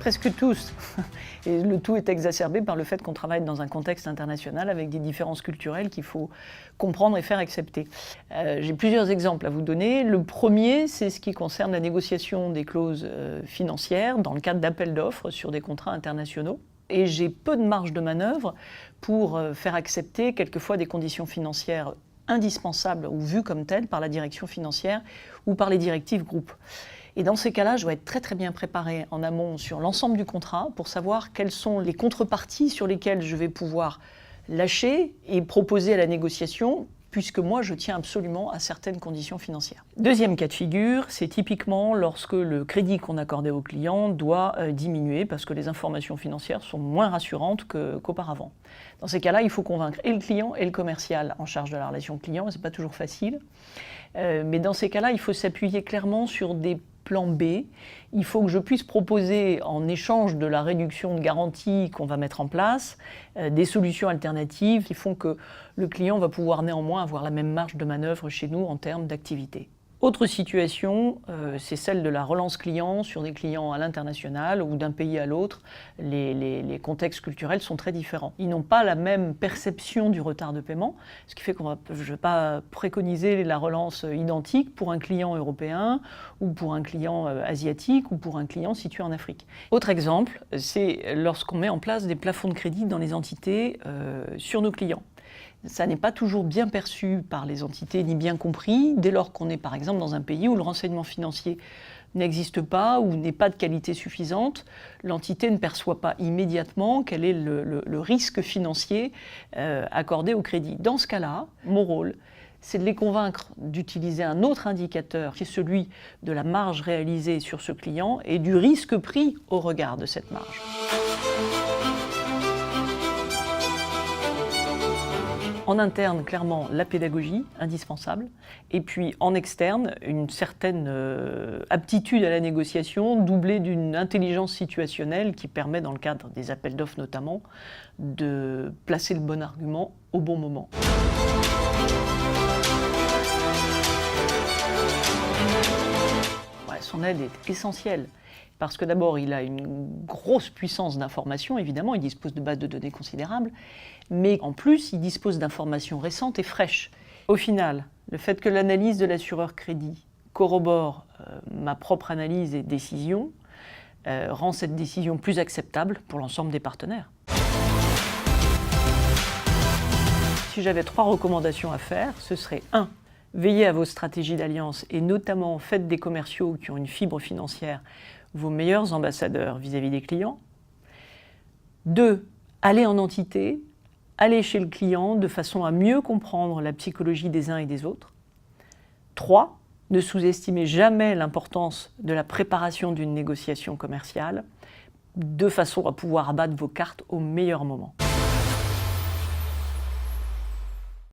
Presque tous. Et le tout est exacerbé par le fait qu'on travaille dans un contexte international avec des différences culturelles qu'il faut comprendre et faire accepter. J'ai plusieurs exemples à vous donner. Le premier, c'est ce qui concerne la négociation des clauses financières dans le cadre d'appels d'offres sur des contrats internationaux. Et j'ai peu de marge de manœuvre pour faire accepter quelquefois des conditions financières indispensables ou vues comme telles par la direction financière ou par les directives groupes. Et dans ces cas-là, je dois être très bien préparé en amont sur l'ensemble du contrat pour savoir quelles sont les contreparties sur lesquelles je vais pouvoir lâcher et proposer à la négociation, puisque moi, je tiens absolument à certaines conditions financières. Deuxième cas de figure, c'est typiquement lorsque le crédit qu'on accordait au client doit diminuer parce que les informations financières sont moins rassurantes qu'auparavant. Dans ces cas-là, il faut convaincre et le client et le commercial en charge de la relation client, et ce n'est pas toujours facile. Mais dans ces cas-là, il faut s'appuyer clairement sur des plans B. Il faut que je puisse proposer, en échange de la réduction de garantie qu'on va mettre en place, des solutions alternatives qui font que le client va pouvoir néanmoins avoir la même marge de manœuvre chez nous en termes d'activité. Autre situation, c'est celle de la relance client sur des clients à l'international ou d'un pays à l'autre. Les contextes culturels sont très différents. Ils n'ont pas la même perception du retard de paiement, ce qui fait que je ne vais pas préconiser la relance identique pour un client européen ou pour un client asiatique ou pour un client situé en Afrique. Autre exemple, c'est lorsqu'on met en place des plafonds de crédit dans les entités sur nos clients. Ça n'est pas toujours bien perçu par les entités ni bien compris dès lors qu'on est par exemple dans un pays où le renseignement financier n'existe pas ou n'est pas de qualité suffisante. L'entité ne perçoit pas immédiatement quel est le risque financier accordé au crédit. Dans ce cas-là, mon rôle, c'est de les convaincre d'utiliser un autre indicateur qui est celui de la marge réalisée sur ce client et du risque pris au regard de cette marge. En interne, clairement, la pédagogie, indispensable. Et puis en externe, une certaine aptitude à la négociation, doublée d'une intelligence situationnelle qui permet, dans le cadre des appels d'offres notamment, de placer le bon argument au bon moment. Ouais, son aide est essentielle. Parce que d'abord, il a une grosse puissance d'information, évidemment, il dispose de bases de données considérables, mais en plus, il dispose d'informations récentes et fraîches. Au final, le fait que l'analyse de l'assureur crédit corrobore ma propre analyse et décision rend cette décision plus acceptable pour l'ensemble des partenaires. Si j'avais 3 recommandations à faire, ce serait 1. Veillez à vos stratégies d'alliance et notamment faites des commerciaux qui ont une fibre financière vos meilleurs ambassadeurs vis-à-vis des clients. 2. Allez en entité, allez chez le client de façon à mieux comprendre la psychologie des uns et des autres. 3. Ne sous-estimez jamais l'importance de la préparation d'une négociation commerciale de façon à pouvoir abattre vos cartes au meilleur moment.